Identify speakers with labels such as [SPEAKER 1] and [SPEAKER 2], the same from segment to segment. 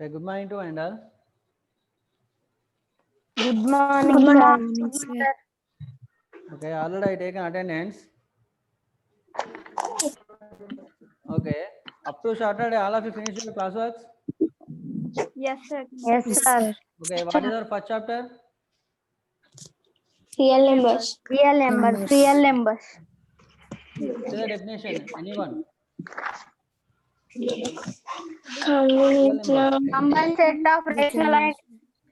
[SPEAKER 1] Okay, good morning to Wendell.
[SPEAKER 2] Good morning,
[SPEAKER 3] Good
[SPEAKER 2] sir.
[SPEAKER 3] morning, sir.
[SPEAKER 1] Okay, already I taken attendance. Okay, up to Saturday, all of you finished your classworks.
[SPEAKER 3] Yes, sir.
[SPEAKER 2] Yes,
[SPEAKER 3] Yes,
[SPEAKER 2] sir.
[SPEAKER 3] sir.
[SPEAKER 1] Okay, what is our first chapter?
[SPEAKER 3] Real numbers.
[SPEAKER 2] Real numbers. Real numbers.
[SPEAKER 1] Say the definition. Anyone?
[SPEAKER 3] Combined
[SPEAKER 2] Combined set of rational and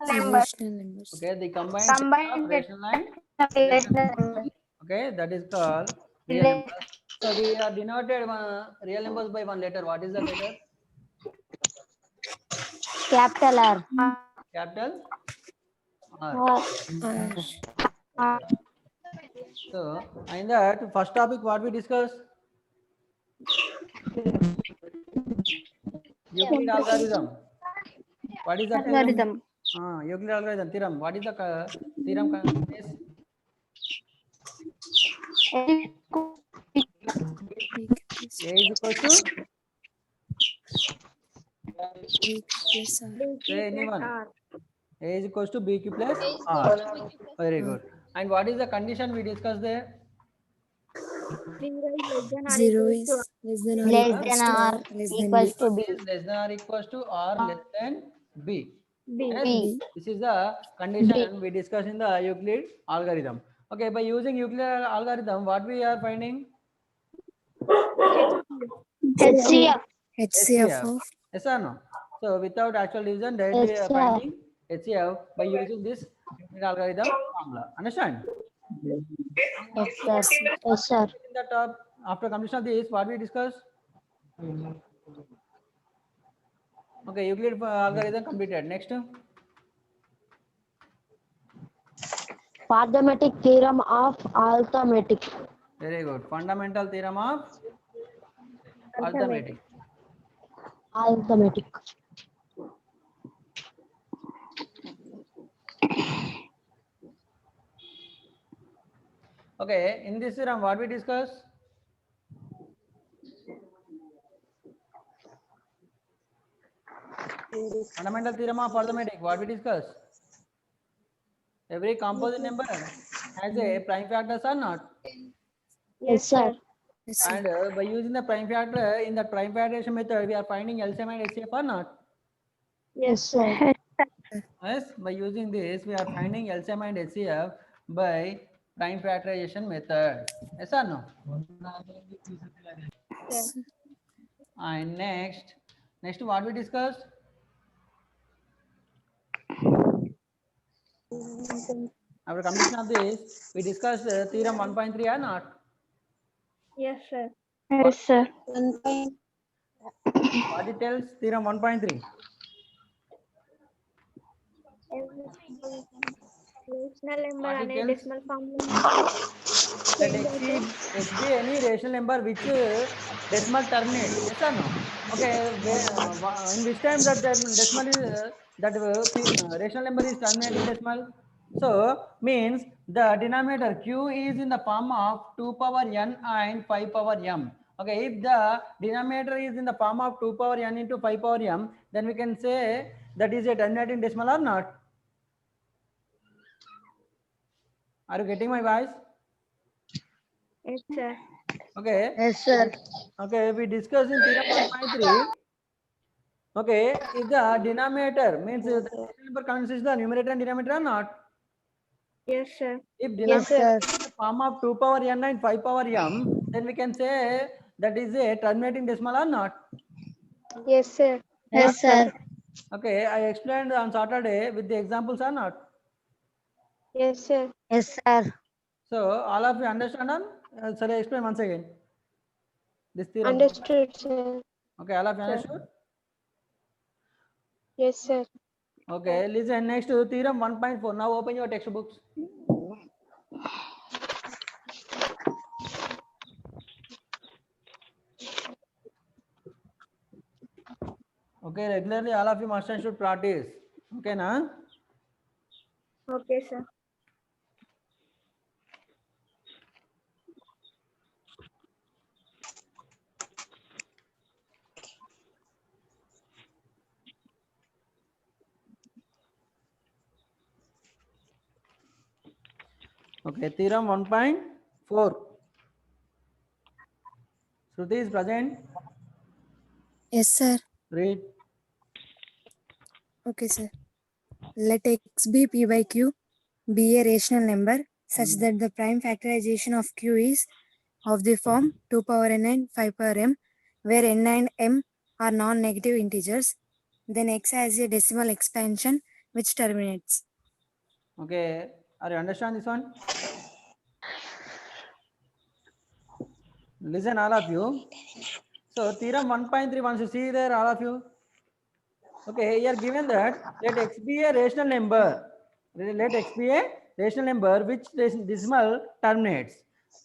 [SPEAKER 2] numbers.
[SPEAKER 3] numbers.
[SPEAKER 1] Okay, the combined set
[SPEAKER 2] Combined
[SPEAKER 1] of
[SPEAKER 2] set
[SPEAKER 1] rational and
[SPEAKER 2] of
[SPEAKER 1] irrational
[SPEAKER 2] rational
[SPEAKER 1] numbers.
[SPEAKER 2] numbers.
[SPEAKER 1] Okay, that is called real numbers. So we are denoted real numbers by one letter. What is the letter?
[SPEAKER 2] Capital R.
[SPEAKER 1] Capital R.
[SPEAKER 3] R.
[SPEAKER 1] So in that first topic, what we discussed? Euclid algorithm. What is the theorem?
[SPEAKER 2] Algorithm.
[SPEAKER 1] Euclid algorithm theorem. What is the theorem? Is A is equals to say anyone. A is equals to BQ plus R. Very good. And what is the condition we discussed there?
[SPEAKER 3] 0 is less than or
[SPEAKER 2] Less
[SPEAKER 3] equals
[SPEAKER 2] than
[SPEAKER 3] to
[SPEAKER 2] or
[SPEAKER 3] R less than
[SPEAKER 2] equals
[SPEAKER 3] B.
[SPEAKER 2] to B.
[SPEAKER 1] Is less than or equals to or less than B. Yes,
[SPEAKER 2] B.
[SPEAKER 1] this is the condition we discussed in the Euclid algorithm. Okay, by using Euclid algorithm, what we are finding?
[SPEAKER 2] HCF.
[SPEAKER 3] HCF of
[SPEAKER 1] Yes or no? So without actual division, directly we are finding HCF by using this Euclid algorithm formula. Understand?
[SPEAKER 2] Yes, sir. Yes, sir.
[SPEAKER 1] In the top, after completion of this, what we discussed? Okay, Euclid algorithm completed. Next,
[SPEAKER 2] Mathematic theorem of arithmetic.
[SPEAKER 1] very good. Fundamental theorem of arithmetic.
[SPEAKER 2] Arithmetic.
[SPEAKER 1] Okay, in this theorem, what we discussed? Fundamental theorem of arithmetic. What we discussed? Every composite number has a prime factors or not?
[SPEAKER 2] Yes, sir.
[SPEAKER 3] yes, sir.
[SPEAKER 1] And by using the prime factor in the prime factorization method, we are finding LCM and HCF or not?
[SPEAKER 2] Yes, sir.
[SPEAKER 1] Yes, by using this, we are finding LCM and HCF by prime factorization method. Yes or no? And next what we discussed? After completion of this, we discussed theorem 1.3 or not?
[SPEAKER 3] Yes, sir.
[SPEAKER 2] Yes, sir.
[SPEAKER 1] What it tells? Theorem 1.3.
[SPEAKER 3] Rational number
[SPEAKER 1] What it
[SPEAKER 3] అనే
[SPEAKER 1] tells?
[SPEAKER 3] decimal form
[SPEAKER 1] That exceed any rational number which decimal terminates. Yes or no? Okay, in which time that decimal is rational number is terminating decimal. So means the denominator q is in the form of 2 power n and 5 power m. Okay, if the denominator is in the form of 2 power n into 5 power m, then we can say that is a terminating decimal or not. Are you getting my voice?
[SPEAKER 3] Yes, sir.
[SPEAKER 1] Okay.
[SPEAKER 2] Yes, sir.
[SPEAKER 1] Okay, we discussed in theorem 1.3. Okay, if the denominator means the number consists the numerator and denominator or not?
[SPEAKER 3] Yes, sir.
[SPEAKER 1] If
[SPEAKER 2] Yes,
[SPEAKER 1] denominator
[SPEAKER 2] sir.
[SPEAKER 1] is in the form of 2 power n and 5 power m, then we can say that is a terminating decimal or not?
[SPEAKER 3] Yes, sir.
[SPEAKER 2] Yes, sir.
[SPEAKER 1] Okay, I explained on Saturday with the examples or not?
[SPEAKER 3] Yes, sir.
[SPEAKER 2] Yes, sir.
[SPEAKER 1] So all of you understand on? Shall I explain once again? This theorem.
[SPEAKER 3] Understood, sir.
[SPEAKER 1] Okay, all of you understood?
[SPEAKER 3] Yes, sir.
[SPEAKER 1] Okay, listen next to theorem 1.4. Now open your textbooks. Okay, regularly all of you must and should practice. Okay, na?
[SPEAKER 3] Okay, sir.
[SPEAKER 1] Okay, theorem 1.4. Shruti is present.
[SPEAKER 4] Yes, sir.
[SPEAKER 1] Read.
[SPEAKER 4] Okay, sir. Let x be p by q be a rational number such that the prime factorization of q is of the form 2 power n and 5 power m, where n and m are non-negative integers. Then x has a decimal expansion which terminates.
[SPEAKER 1] Okay, are you understand this one? Listen, all of you. So theorem 1.3, once you see there, all of you. Okay, here given that let x be a rational number. Let x be a rational number which decimal terminates.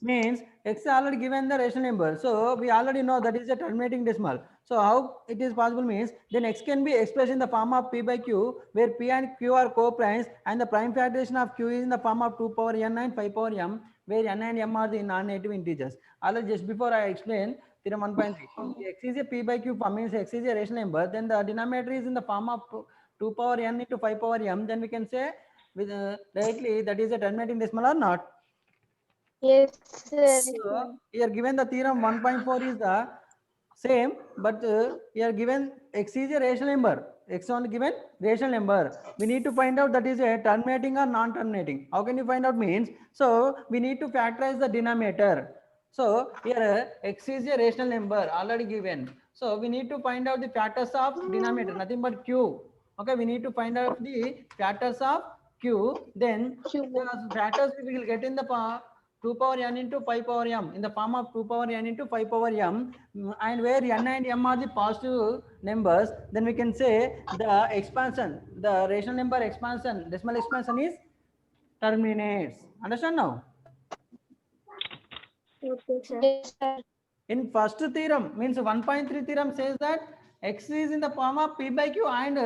[SPEAKER 1] Means x is already given the rational number. So we already know that is a terminating decimal. So how it is possible means then x can be expressed in the form of p by q, where p and q are co-primes and the prime factorization of q is in the form of 2 power n and 5 power m, where n and m are the non-negative integers. Already just before I explained theorem 1.3. X is a p by q form, means x is a rational number, then the denominator is in the form of 2 power n into 5 power m, then we can say with directly that is a terminating decimal or not.
[SPEAKER 3] Yes, sir.
[SPEAKER 1] So here given the theorem 1.4 is the same, but here given x is a rational number. X only given rational number. We need to find out that is a terminating or non-terminating. How can you find out means? So we need to factorize the denominator. So here x is a rational number already given. So we need to find out the factors of denominator, nothing but q. Okay, we need to find out the factors of q. Then the factors we will get in the 2 power n into 5 power m in the form of 2 power n into 5 power m, and where n and m are the positive numbers, then we can say the expansion, the rational number expansion, decimal expansion is terminates. Understand now?
[SPEAKER 3] Okay, sir. Yes, sir.
[SPEAKER 1] In first theorem means 1.3 theorem says that x is in the form of p by q and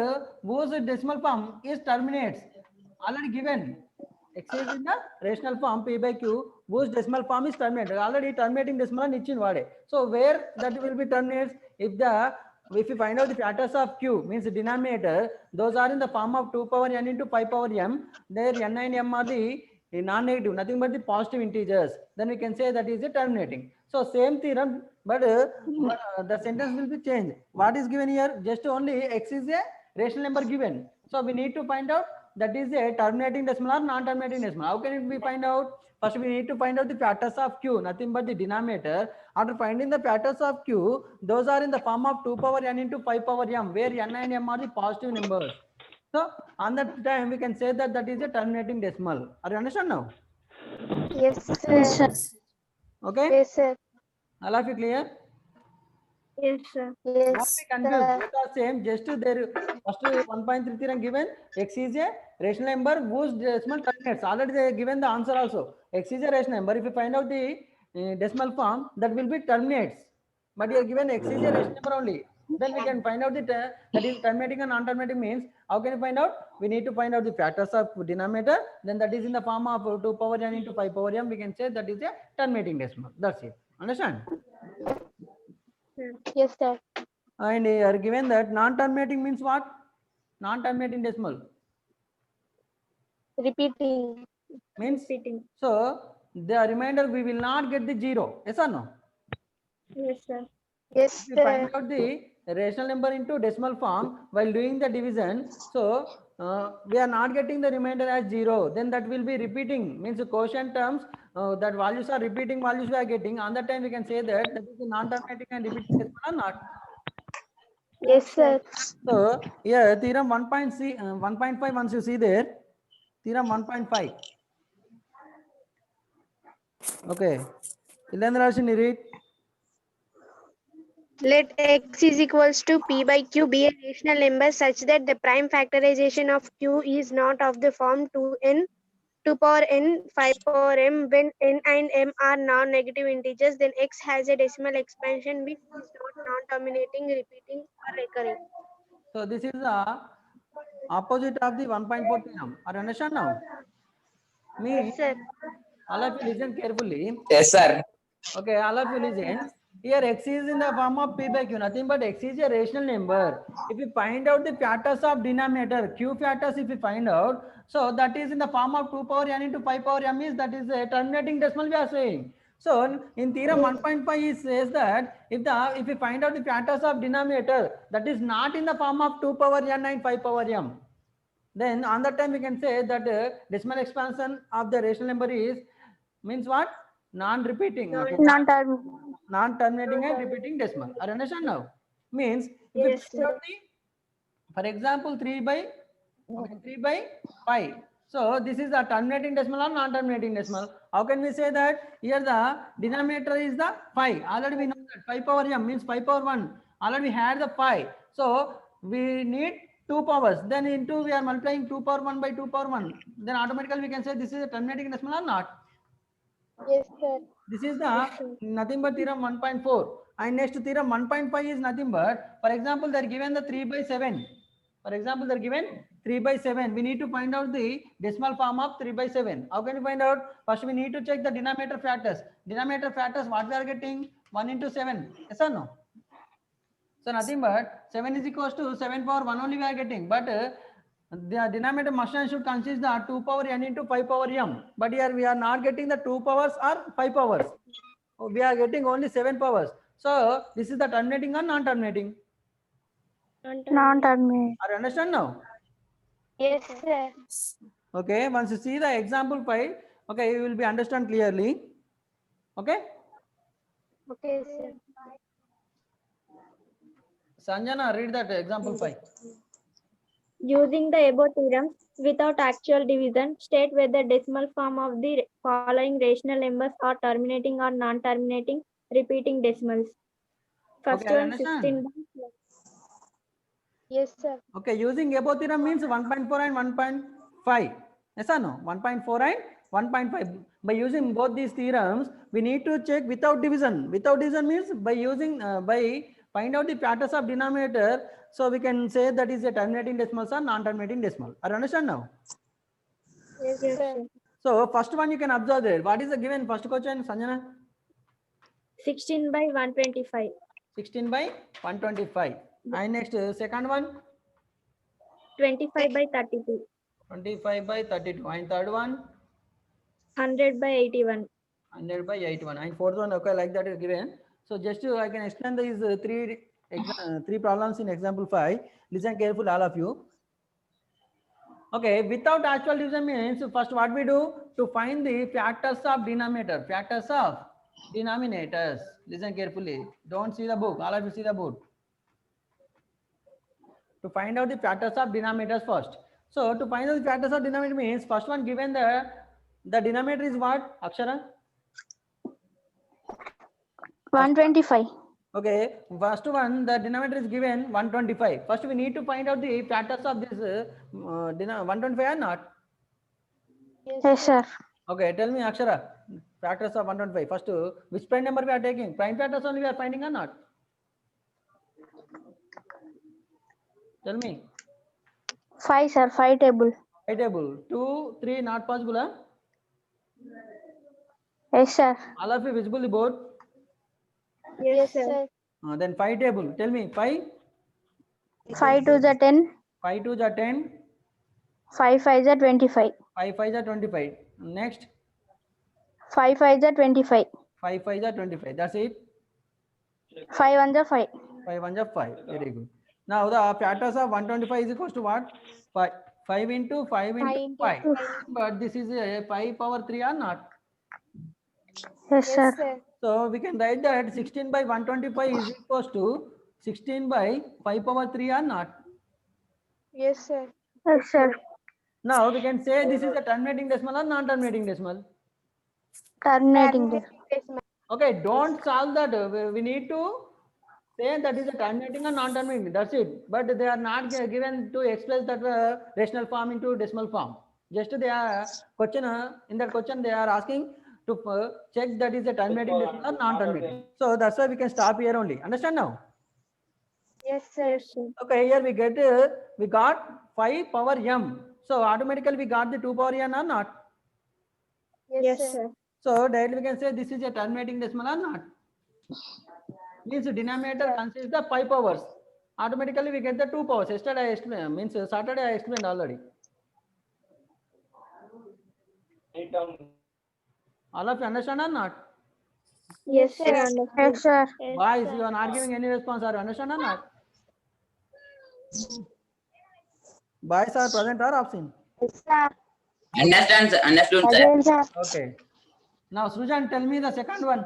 [SPEAKER 1] whose decimal form is terminates. Already given x is in the rational form p by q whose decimal form is terminated. Already terminating decimal nichin vade. So where that will be terminates if you find out the factors of q means the denominator, those are in the form of 2 power n into 5 power m. There n and m are the non-negative, nothing but the positive integers. Then we can say that is a terminating. So same theorem, but the sentence will be changed. What is given here? Just only x is a rational number given. So we need to find out that is a terminating decimal or non-terminating decimal. How can it be find out? First we need to find out the factors of q, nothing but the denominator. After finding the factors of q, those are in the form of 2 power n into 5 power m, where n and m are the positive numbers. So on that time we can say that that is a terminating decimal. Are you understand now?
[SPEAKER 3] Yes, sir.
[SPEAKER 1] Okay.
[SPEAKER 3] Yes, sir.
[SPEAKER 1] All of you clear?
[SPEAKER 3] Yes, sir.
[SPEAKER 1] Don't
[SPEAKER 3] Yes,
[SPEAKER 1] be confused.
[SPEAKER 3] sir.
[SPEAKER 1] Both are same. Just there first 1.3 theorem given x is a rational number whose decimal terminates. Already they given the answer also. X is a rational number. If you find out the decimal form, that will be terminates. But here given x is a rational number only. Then we can find out the that is terminating and non-terminating means. How can you find out? We need to find out the factors of denominator. Then that is in the form of 2 power n into 5 power m. We can say that is a terminating decimal. That's it. Understand?
[SPEAKER 3] Yes, sir.
[SPEAKER 1] And are given that non-terminating means what? Non-terminating decimal
[SPEAKER 3] Repeating.
[SPEAKER 1] means,
[SPEAKER 3] Repeating.
[SPEAKER 1] so the remainder we will not get the 0. Yes or no?
[SPEAKER 3] Yes, sir. Yes,
[SPEAKER 1] If we find
[SPEAKER 3] sir.
[SPEAKER 1] out the rational number into decimal form while doing the division, so we are not getting the remainder as 0. Then that will be repeating, means the quotient terms that values are repeating values we are getting. On that time we can say that that is the non-terminating and repeating decimal or not.
[SPEAKER 3] Yes, sir.
[SPEAKER 1] So here theorem 1.5 once you see there, theorem 1.5. Okay. Ilendra, read.
[SPEAKER 2] Let x is equals to p by q be a rational number such that the prime factorization of q is not of the form 2 power n 5 power m, when n and m are non-negative integers. Then x has a decimal expansion which is not non-terminating, repeating, or recurring.
[SPEAKER 1] So this is the opposite of the 1.4 theorem. Are you understand now? Me,
[SPEAKER 3] Yes, sir.
[SPEAKER 1] all of you listen carefully.
[SPEAKER 5] Yes, sir.
[SPEAKER 1] Okay, all of you listen. Here x is in the form of p by q, nothing but x is a rational number. If we find out the factors of denominator, q factors if we find out, so that is in the form of 2 power n into 5 power m, is that is a terminating decimal we are saying. So in theorem 1.5 it says that if we find out the factors of denominator that is not in the form of 2 power n and 5 power m, then on that time we can say that decimal expansion of the rational number is means what? Non-repeating. Okay. Non-terminating and repeating decimal. Are you understand now? Means if we
[SPEAKER 3] Yes,
[SPEAKER 1] find out the, for example, 3 by 5. So this is the terminating decimal or non-terminating decimal. How can we say that? Here the denominator is the 5. Already we know that 5 power m means 5 power 1. Already we had the 5. So we need 2 powers. Then into we are multiplying 2 power 1 by 2 power 1. Then automatically we can say this is a terminating decimal or not.
[SPEAKER 3] Yes, sir.
[SPEAKER 1] This is the nothing but theorem 1.4. And next theorem 1.5 is nothing but, for example, they are given the 3 by 7. For example, they are given 3 by 7. We need to find out the decimal form of 3 by 7. How can we find out? First, we need to check the denominator factors. Denominator factors, what we are getting? 1 into 7. Yes or no? So nothing but 7 is equals to 7 power 1 only we are getting. But the denominator must and should consist the 2 power n into 5 power m. But here we are not getting the 2 powers or 5 powers. We are getting only 7 powers. So this is the terminating or non-terminating.
[SPEAKER 3] Non-terminating.
[SPEAKER 1] Are you understand now?
[SPEAKER 3] Yes, sir.
[SPEAKER 1] Okay. Once you see the example 5, okay, you will be understand clearly. Okay.
[SPEAKER 3] Okay, sir.
[SPEAKER 1] Sanjana, read that example 5.
[SPEAKER 3] Using the above theorems without actual division, state whether decimal form of the following rational numbers are terminating or non-terminating repeating decimals. First
[SPEAKER 1] Okay, I
[SPEAKER 3] one, 16. Yes, sir.
[SPEAKER 1] Okay, using above theorem means 1.4 and 1.5. Yes or no? 1.4 and 1.5. By using both these theorems, we need to check without division. Without division means by using by find out the factors of denominator. So we can say that is a terminating decimal or non-terminating decimal. Are you understand now?
[SPEAKER 3] Yes, sir.
[SPEAKER 1] So first one you can observe there. What is the given first question, Sanjana?
[SPEAKER 3] 16 by 125.
[SPEAKER 1] 16 by 125. And next second one,
[SPEAKER 3] 25 by 32.
[SPEAKER 1] 25 by 32. And third one,
[SPEAKER 3] 100 by 81.
[SPEAKER 1] 100 by 81. And fourth one, okay, like that is given. So just I can explain these three problems in example 5. Listen careful, all of you. Okay, without actual division means first what we do to find the factors of denominator. Factors of denominators. Listen carefully. Don't see the book. All of you see the book. To find out the factors of denominators first. So to find out the factors of denominator means first one given the denominator is what? Akshara?
[SPEAKER 2] 125.
[SPEAKER 1] Okay, first one, the denominator is given 125. First, we need to find out the factors of this 125 or not?
[SPEAKER 2] Yes, sir.
[SPEAKER 1] Okay, tell me, Akshara, factors of 125. First, which prime number we are taking? Prime factors only we are finding or not? Tell me.
[SPEAKER 2] 5, sir. 5 table.
[SPEAKER 1] 5 table. 2, 3 not possible, huh?
[SPEAKER 2] Yes, sir.
[SPEAKER 1] All of you visible the board?
[SPEAKER 3] Yes, sir.
[SPEAKER 1] Then 5 table. Tell me, 5?
[SPEAKER 2] 5 2s are 10.
[SPEAKER 1] 5 2s are 10.
[SPEAKER 2] 5 5s are 25.
[SPEAKER 1] 5 5s are 25. Next,
[SPEAKER 2] 5 5s are 25.
[SPEAKER 1] 5 5s are 25. That's it.
[SPEAKER 2] 5 1s are 5.
[SPEAKER 1] 5 1s are 5. Very good. Now the factors of 125 is equals to what? 5 into 5 into 5. But this is a 5 power 3 or not?
[SPEAKER 2] Yes, sir.
[SPEAKER 1] So we can write that 16 by 125 is equals to 16 by 5 power 3 or not?
[SPEAKER 3] Yes, sir.
[SPEAKER 2] Yes, sir.
[SPEAKER 1] Now we can say this is a terminating decimal or non-terminating decimal.
[SPEAKER 2] Terminating this.
[SPEAKER 1] Okay, don't solve that. We need to say that is a terminating or non-terminating. That's it. But they are not given to express that rational form into decimal form. Just they are question in that question they are asking to check that is a terminating decimal or non-terminating. So that's why we can stop here only. Understand now?
[SPEAKER 3] Yes, sir.
[SPEAKER 1] Okay, here we got 5 power m. So automatically we got the 2 power n or not?
[SPEAKER 3] Yes, sir.
[SPEAKER 1] So directly we can say this is a terminating decimal or not? means denominator consists the 5 powers. Automatically we get the 2 powers. Yesterday I explained, means Saturday I explained already. All of you understand or not?
[SPEAKER 3] Yes, sir.
[SPEAKER 2] Yes, sir.
[SPEAKER 1] Boys, you are not giving any response. Are you understand or not? Boys are present or absent?
[SPEAKER 2] Yes, sir.
[SPEAKER 5] Understand, sir. Understood, sir.
[SPEAKER 2] Again, sir.
[SPEAKER 1] Okay. Now, Srujan, tell me the second one.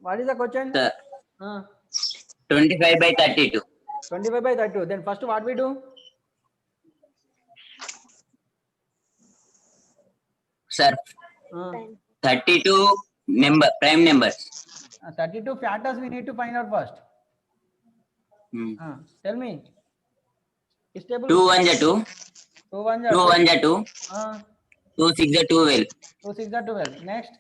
[SPEAKER 1] What is the question?
[SPEAKER 5] Sir,
[SPEAKER 1] Uh,
[SPEAKER 5] 25 by 32.
[SPEAKER 1] 25 by 32. Then first what we do?
[SPEAKER 5] Sir,
[SPEAKER 1] Uh,
[SPEAKER 5] 32 prime numbers.
[SPEAKER 1] 32 factors we need to find out first.
[SPEAKER 5] Hmm.
[SPEAKER 1] Tell me. Is table
[SPEAKER 5] 2 1 is 2.
[SPEAKER 1] 2 1
[SPEAKER 5] 2 1 is 2.
[SPEAKER 1] uh,
[SPEAKER 5] 2 6 is 12.
[SPEAKER 1] 2 6 are 12. Next.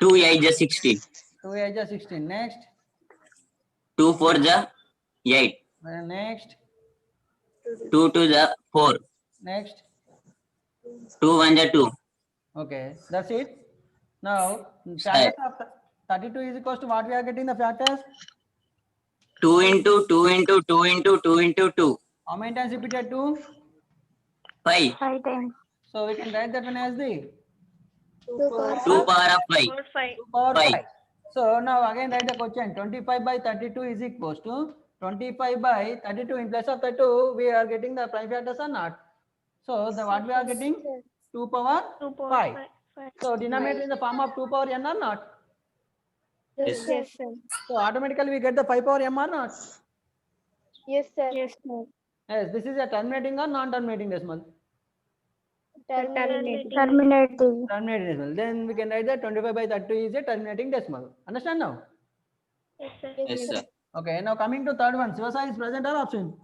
[SPEAKER 5] 2 8 is 16.
[SPEAKER 1] 2 8 is 16. Next.
[SPEAKER 5] 2 4 is 8.
[SPEAKER 1] Next.
[SPEAKER 5] 2 2 is 4.
[SPEAKER 1] Next.
[SPEAKER 5] 2 1 is 2.
[SPEAKER 1] Okay. That's it. Now, factors of 32 is equals to what we are getting the factors?
[SPEAKER 5] 2 into 2 into 2 into 2 into 2.
[SPEAKER 1] How many times repeated 2?
[SPEAKER 5] 5.
[SPEAKER 2] 5 times.
[SPEAKER 1] So we can write that one as the
[SPEAKER 5] 2 power of 5.
[SPEAKER 1] 2 power
[SPEAKER 5] 5.
[SPEAKER 1] 5. So now again write the question. 25 by 32 is equals to 25 by 32. In place of 32, we are getting the prime factors or not? So the what we are getting? 2 power 5. So denominator in the form of 2 power n or not?
[SPEAKER 5] Yes.
[SPEAKER 3] Yes, sir.
[SPEAKER 1] So automatically we get the 5 power m or not?
[SPEAKER 2] Yes, sir.
[SPEAKER 3] Yes, sir.
[SPEAKER 1] Yes, this is a terminating or non-terminating decimal?
[SPEAKER 3] Terminating.
[SPEAKER 2] Terminating.
[SPEAKER 1] Terminating decimal. Then we can write that 25 by 32 is a terminating decimal. Understand now?
[SPEAKER 3] Yes, sir.
[SPEAKER 5] Yes, sir.
[SPEAKER 1] Okay, now coming to third one. Sivasai is present or absent?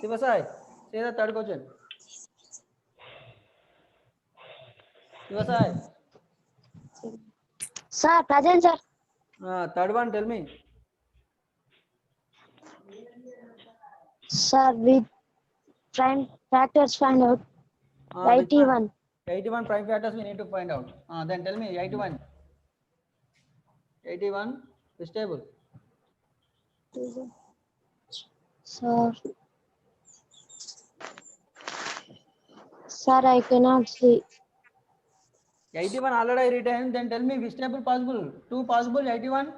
[SPEAKER 1] Sivasai, say the third question. Sivasai,
[SPEAKER 2] Sir, present, sir.
[SPEAKER 1] third one, tell me.
[SPEAKER 2] Sir, with prime factors find out.
[SPEAKER 1] Which one?
[SPEAKER 2] 81.
[SPEAKER 1] 81 prime factors we need to find out. Then tell me 81. 81 which table?
[SPEAKER 2] Sir, I cannot see.
[SPEAKER 1] 81 already written. Then tell me which table possible? 2 possible, 81?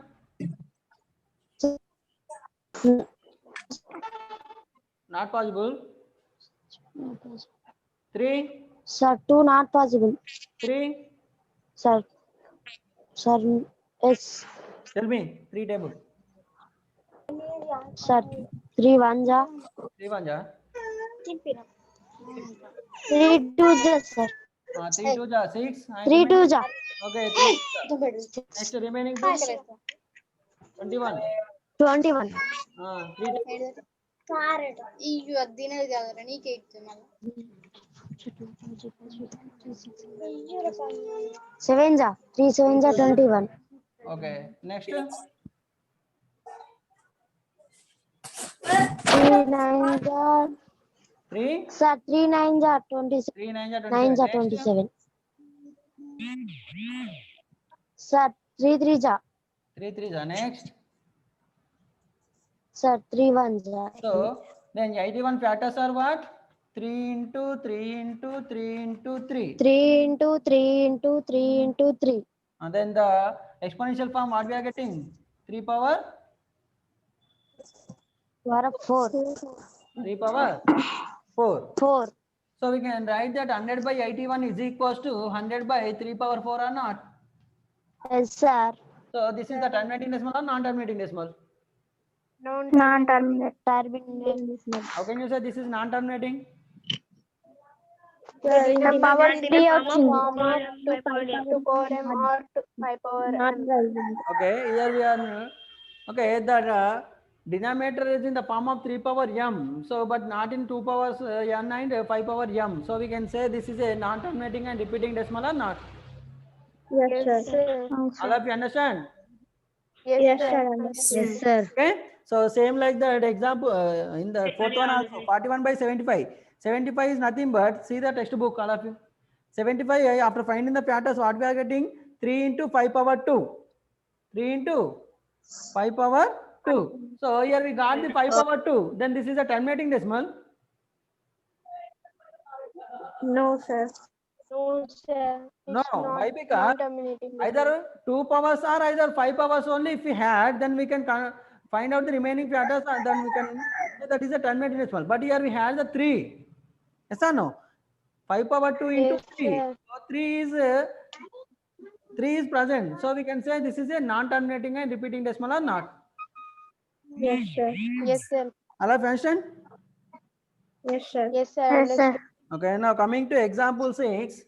[SPEAKER 1] Not possible. 3?
[SPEAKER 2] Sir, 2 not possible.
[SPEAKER 1] 3?
[SPEAKER 2] Sir, yes.
[SPEAKER 1] Tell me 3 table.
[SPEAKER 2] Sir, 3 1 ja.
[SPEAKER 1] 3 1 ja.
[SPEAKER 2] 3 2 ja, sir.
[SPEAKER 1] 3 2 ja 6.
[SPEAKER 2] 3 2 ja.
[SPEAKER 1] Okay, 3 next remaining 2? 21.
[SPEAKER 2] 21.
[SPEAKER 1] 3
[SPEAKER 2] 7 ja. 3 7 ja 21.
[SPEAKER 1] Okay, next
[SPEAKER 2] 3 9 ja.
[SPEAKER 1] 3
[SPEAKER 2] Sir, 3 9 ja 27.
[SPEAKER 1] 3 9 ja
[SPEAKER 2] 9 ja
[SPEAKER 1] 27.
[SPEAKER 2] 27. Sir, 3 3 ja.
[SPEAKER 1] 3 3 ja next.
[SPEAKER 2] Sir, 3 1 ja.
[SPEAKER 1] So then 81 factors are what? 3 into 3 into 3 into 3.
[SPEAKER 2] 3 into 3 into 3 into 3.
[SPEAKER 1] And then the exponential form what we are getting? 3 power?
[SPEAKER 2] Power of 4.
[SPEAKER 1] 3 power? 4.
[SPEAKER 2] 4.
[SPEAKER 1] So we can write that 100 by 81 is equals to 100 by 3 power 4 or not?
[SPEAKER 2] Yes, sir.
[SPEAKER 1] So this is the terminating decimal or non-terminating decimal?
[SPEAKER 2] Non-terminating.
[SPEAKER 1] How can you say this is non-terminating?
[SPEAKER 2] The power 3 వచ్చింది. 2 power m or 5 power m.
[SPEAKER 1] Okay, here we are. Okay, the denominator is in the form of 3 power m. So, but not in 2 powers n and 5 power m. So, we can say this is a non-terminating and repeating decimal or not?
[SPEAKER 2] Yes, sir.
[SPEAKER 1] All of you understand?
[SPEAKER 2] Yes, sir.
[SPEAKER 4] Yes, sir.
[SPEAKER 1] Okay. So, same like that example in the fourth one also 41 by 75. 75 is nothing but see the textbook, all of you. 75 after finding the factors, what we are getting? 3 into 5 power 2. 3 into 5 power 2. So here we got the 5 power 2. Then this is a terminating decimal.
[SPEAKER 3] No, sir.
[SPEAKER 2] No, sir.
[SPEAKER 1] No,
[SPEAKER 2] It's not
[SPEAKER 1] why? Because
[SPEAKER 2] non-terminating.
[SPEAKER 1] either 2 powers or either 5 powers only. If we had, then we can find out the remaining factors and then we can say that is a terminating decimal. But here we have the 3. Yes or no? 5 power 2 into
[SPEAKER 2] Yes,
[SPEAKER 1] 3.
[SPEAKER 2] sir.
[SPEAKER 1] So 3 is present. So we can say this is a non-terminating and repeating decimal or not.
[SPEAKER 3] Yes, sir.
[SPEAKER 2] Yes, sir.
[SPEAKER 1] All of you understand?
[SPEAKER 3] Yes, sir.
[SPEAKER 2] Yes, sir. Understood.
[SPEAKER 1] Okay, now coming to example 6.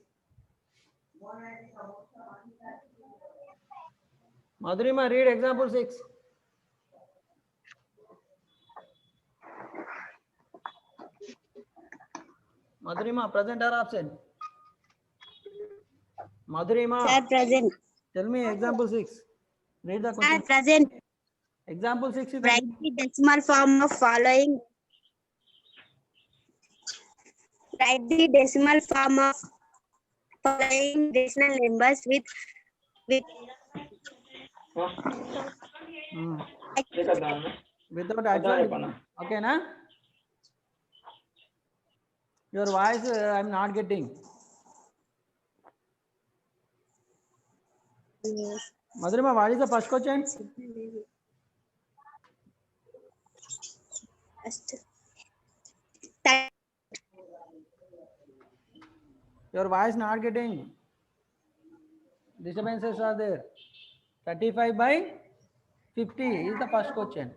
[SPEAKER 1] Madhurima, read example 6. Madhurima, present or absent? Madhurima,
[SPEAKER 6] Sir, present.
[SPEAKER 1] tell me example 6. Read the
[SPEAKER 6] Sir,
[SPEAKER 1] question.
[SPEAKER 6] present.
[SPEAKER 1] Example 6 you
[SPEAKER 6] Write
[SPEAKER 1] can
[SPEAKER 6] the decimal form of following. Write the decimal form of following rational numbers with
[SPEAKER 1] Hmm. Without actual. Okay, na? Your voice I'm not getting. Madhurima, what is the first question? Your voice not getting. Disturbances are there. 35 by 50 is the first question.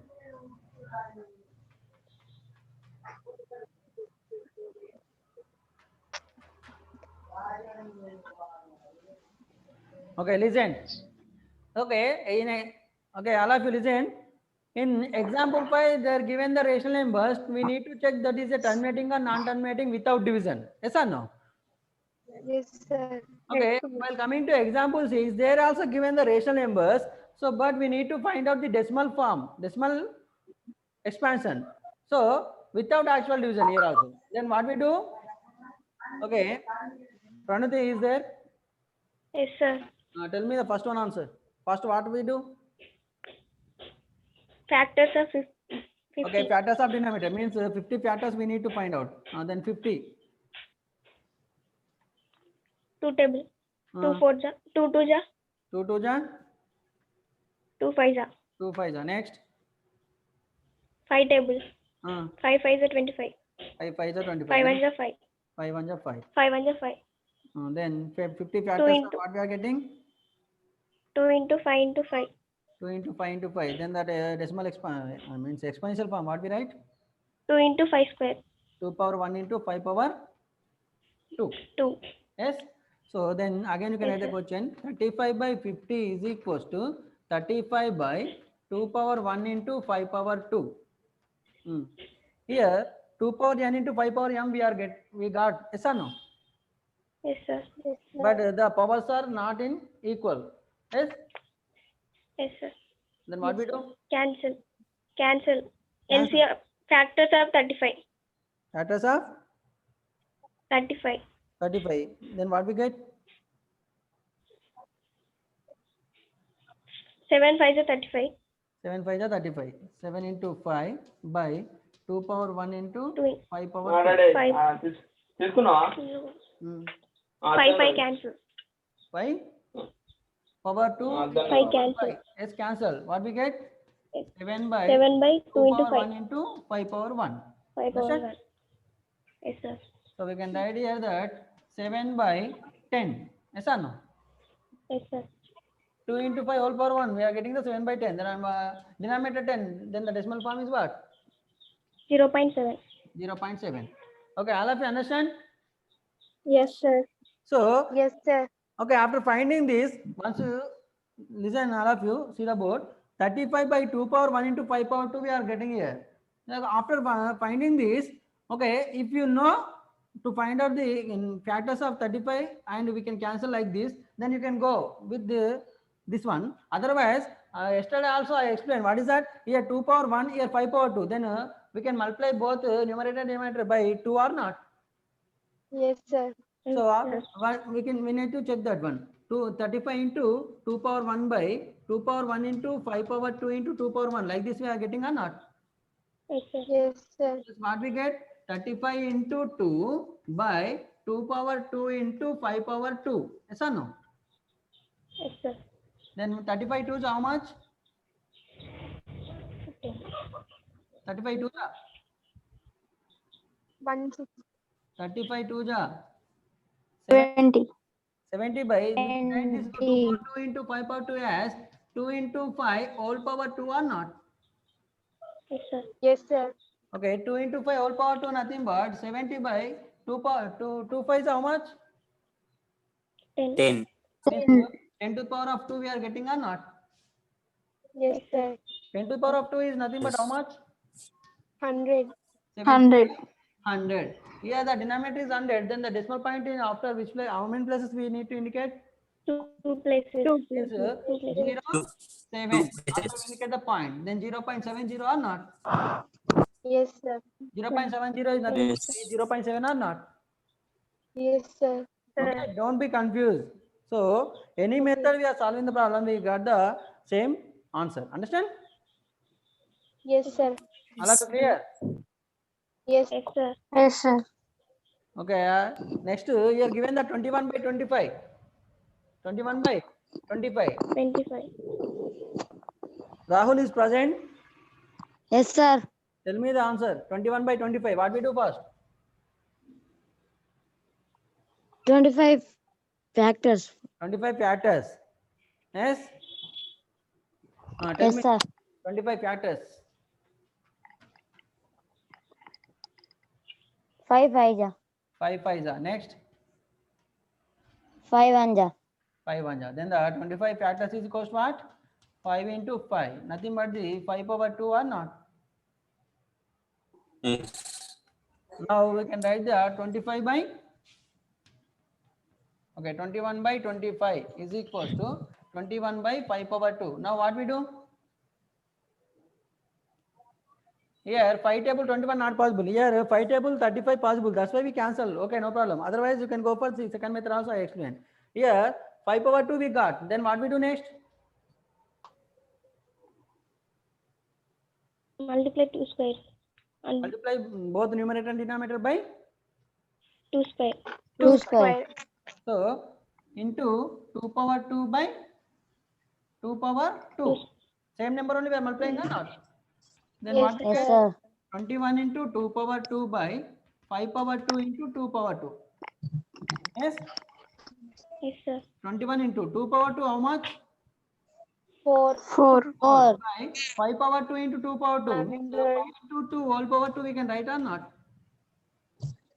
[SPEAKER 1] Okay, listen. Okay, okay, all of you listen. In example 5, they are given the rational numbers. We need to check that is a terminating or non-terminating without division. Yes or no?
[SPEAKER 2] Yes, sir.
[SPEAKER 1] Okay, while coming to example 6, they are also given the rational numbers. So, but we need to find out the decimal form, decimal expansion. So, without actual division here also. Then what we do? Okay, Pranati is there.
[SPEAKER 3] Yes, sir.
[SPEAKER 1] Tell me the first one answer. First, what we do?
[SPEAKER 3] Factors of 50.
[SPEAKER 1] Okay, factors of denominator means 50 factors we need to find out. Then 50.
[SPEAKER 3] 2 table. 2
[SPEAKER 1] Uh,
[SPEAKER 3] 4 ja. 2 2 ja.
[SPEAKER 1] 2 2 ja,
[SPEAKER 3] 2 5 ja.
[SPEAKER 1] 2 5 ja. Next.
[SPEAKER 3] 5 table.
[SPEAKER 1] Uh,
[SPEAKER 3] 5 5 ja 25.
[SPEAKER 1] 5 5 ja 25.
[SPEAKER 3] 5 1
[SPEAKER 1] Next.
[SPEAKER 3] ja 5.
[SPEAKER 1] 5 1 ja 5.
[SPEAKER 3] 5 1 ja 5.
[SPEAKER 1] Then 50 factors
[SPEAKER 3] into-
[SPEAKER 1] what we are getting?
[SPEAKER 3] 2 into 5 into 5.
[SPEAKER 1] 2 into 5 into 5. Then that decimal means exponential form. What we write?
[SPEAKER 3] 2 into 5 square.
[SPEAKER 1] 2 power 1 into 5 power 2.
[SPEAKER 3] 2.
[SPEAKER 1] Yes. So then again you can write the question. 35 by 50 is equals to 35 by 2 power 1 into 5 power 2. Here 2 power n into 5 power m we got. Yes or no?
[SPEAKER 3] Yes, sir. Yes, sir.
[SPEAKER 1] But the powers are not in equal. Yes.
[SPEAKER 3] Yes, sir.
[SPEAKER 1] Then what we do?
[SPEAKER 3] Cancel. Cancel.
[SPEAKER 1] Cancel.
[SPEAKER 3] LCM factors of 35.
[SPEAKER 1] Factors of
[SPEAKER 3] 35.
[SPEAKER 1] 35. Then what we get?
[SPEAKER 3] 7 5 is 35.
[SPEAKER 1] 7 5 is 35. 7 into 5 by 2 power 1 into
[SPEAKER 3] 2.
[SPEAKER 1] 5 power 2.
[SPEAKER 3] 5.
[SPEAKER 1] Hmm.
[SPEAKER 3] 5 5 cancel.
[SPEAKER 1] 5 power 2.
[SPEAKER 3] 5 cancel.
[SPEAKER 1] Yes, cancel. What we get? 7 by
[SPEAKER 3] 7 by 2 into
[SPEAKER 1] power
[SPEAKER 3] 5.
[SPEAKER 1] 1 into 5 power 1.
[SPEAKER 3] 5 over
[SPEAKER 1] Understand?
[SPEAKER 3] 1. Yes, sir.
[SPEAKER 1] So we can write here that 7 by 10. Yes or no?
[SPEAKER 3] Yes, sir.
[SPEAKER 1] 2 into 5 whole power 1. We are getting the 7 by 10. Then denominator 10. Then the decimal form is what?
[SPEAKER 3] 0.7.
[SPEAKER 1] 0.7. Okay, all of you understand?
[SPEAKER 3] Yes, sir.
[SPEAKER 1] So,
[SPEAKER 2] Yes, sir.
[SPEAKER 1] okay, after finding this, once you listen, all of you, see the board. 35 by 2 power 1 into 5 power 2 we are getting here. Now, after finding this, okay, if you know to find out the factors of 35 and we can cancel like this, then you can go with this one. Otherwise, yesterday also I explained what is that? Here 2 power 1, here 5 power 2. Then we can multiply both numerator and denominator by 2 or not.
[SPEAKER 2] Yes, sir.
[SPEAKER 1] So we need to check that one. 35 into 2 power 1 by 2 power 1 into 5 power 2 into 2 power 1. Like this we are getting or not?
[SPEAKER 3] Yes, sir.
[SPEAKER 2] Yes, sir.
[SPEAKER 1] This is what we get. 35 into 2 by 2 power 2 into 5 power 2. Yes or no?
[SPEAKER 3] Yes, sir.
[SPEAKER 1] Then 35 2 is how much? 35 2 is
[SPEAKER 2] 160.
[SPEAKER 1] 35 2 is
[SPEAKER 3] 20.
[SPEAKER 1] 70 by this 2 power 2 into 5 power 2 as 2 into 5 whole power 2 or not?
[SPEAKER 3] Yes, sir.
[SPEAKER 2] Yes, sir.
[SPEAKER 1] Okay, 2 into 5 whole power 2 nothing but 70 by 2 power 2 5 is how much?
[SPEAKER 3] 10.
[SPEAKER 5] 10.
[SPEAKER 1] Means 10 to the power of 2 we are getting or not?
[SPEAKER 2] Yes, sir.
[SPEAKER 1] 10 to the power of 2 is nothing but how much?
[SPEAKER 2] 100.
[SPEAKER 3] 100.
[SPEAKER 1] 100. Here the denominator is 100. Then the decimal point is after which place, how many places we need to indicate?
[SPEAKER 3] 2 places.
[SPEAKER 1] Is 0, 7. After we indicate the point, then 0.70 or not?
[SPEAKER 2] Yes, sir.
[SPEAKER 1] 0.70 is nothing but 0.7 or not?
[SPEAKER 2] Yes, sir.
[SPEAKER 1] Okay, don't be confused. So any method we are solving the problem, we got the same answer. Understand?
[SPEAKER 2] Yes, sir.
[SPEAKER 1] All are clear?
[SPEAKER 2] Yes.
[SPEAKER 3] Yes, sir. Yes, sir.
[SPEAKER 1] Okay. Next, you are given the 21 by 25. 21 by 25.
[SPEAKER 3] 25.
[SPEAKER 1] Rahul is present.
[SPEAKER 6] Yes, sir.
[SPEAKER 1] Tell me the answer. 21 by 25. What we do first?
[SPEAKER 6] 25 factors.
[SPEAKER 1] 25 factors. Yes? Tell
[SPEAKER 6] Yes,
[SPEAKER 1] me
[SPEAKER 6] sir.
[SPEAKER 1] 25 factors.
[SPEAKER 6] 5 5
[SPEAKER 1] 5 5 are next.
[SPEAKER 6] 5 1
[SPEAKER 1] 5 1 Then the 25 factors is equals to what? 5 into 5. Nothing but the 5 power 2 or not.
[SPEAKER 5] Yes.
[SPEAKER 1] Now we can write the 25 by. Okay, 21 by 25 is equals to 21 by 5 power 2. Now what we do? Here 5 table 21 not possible. Here 5 table 35 possible. That's why we cancel. Okay, no problem. Otherwise you can go for the second method also I explained. Here 5 power 2 we got. Then what we do next?
[SPEAKER 3] Multiply 2 squares. And
[SPEAKER 1] Multiply both numerator and denominator by
[SPEAKER 3] 2 square.
[SPEAKER 6] 2 square.
[SPEAKER 1] So into 2 power 2 by 2 power 2. Same number only we are multiplying or not? Then
[SPEAKER 2] Yes,
[SPEAKER 1] what we
[SPEAKER 6] Yes,
[SPEAKER 1] get?
[SPEAKER 6] sir.
[SPEAKER 1] 21 into 2 power 2 by 5 power 2 into 2 power 2. Yes?
[SPEAKER 3] Yes, sir.
[SPEAKER 1] 21 into 2 power 2 how much?
[SPEAKER 2] 4.
[SPEAKER 3] 4.
[SPEAKER 6] 4.
[SPEAKER 1] By 5 power 2 into 2 power 2.
[SPEAKER 2] 100.
[SPEAKER 1] Into 2 whole power 2 we can write or not?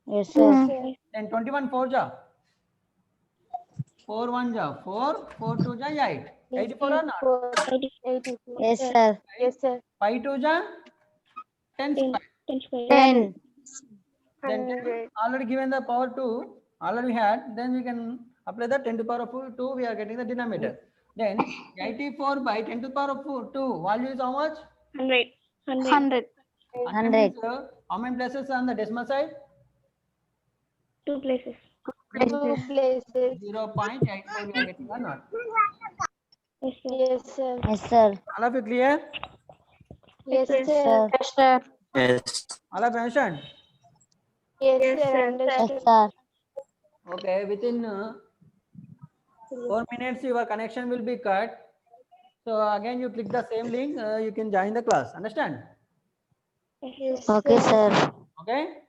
[SPEAKER 6] Yes, sir.
[SPEAKER 1] Then 21 4 ja. 4 1 ja. 4, 4 2 ja 8. 84 or not?
[SPEAKER 2] 84.
[SPEAKER 6] Yes, sir.
[SPEAKER 2] Yes, sir.
[SPEAKER 1] 5 2 ja 10
[SPEAKER 3] 10.
[SPEAKER 1] square.
[SPEAKER 3] 10 square.
[SPEAKER 6] 10.
[SPEAKER 1] Then
[SPEAKER 2] 100.
[SPEAKER 1] already given the power 2, already we had, then we can apply the 10 to the power of 2, we are getting the denominator. Then 84 by 10 to the power of 2, value is how much?
[SPEAKER 3] 100. 100.
[SPEAKER 1] 100 means, how many places on the decimal side?
[SPEAKER 3] 2 places.
[SPEAKER 2] 2 places.
[SPEAKER 1] 0.84 we are getting or not?
[SPEAKER 3] Yes, sir.
[SPEAKER 2] Yes, sir.
[SPEAKER 6] Yes, sir.
[SPEAKER 1] All of you clear?
[SPEAKER 2] Yes, sir.
[SPEAKER 6] Sir.
[SPEAKER 3] Yes, sir.
[SPEAKER 5] Yes.
[SPEAKER 1] All of you understand?
[SPEAKER 2] Yes, sir.
[SPEAKER 6] Yes,
[SPEAKER 2] Understood.
[SPEAKER 6] sir.
[SPEAKER 1] Okay, within 4 minutes your connection will be cut. So again you click the same link, you can join the class. Understand?
[SPEAKER 2] Yes,
[SPEAKER 6] Okay, sir.
[SPEAKER 1] Okay?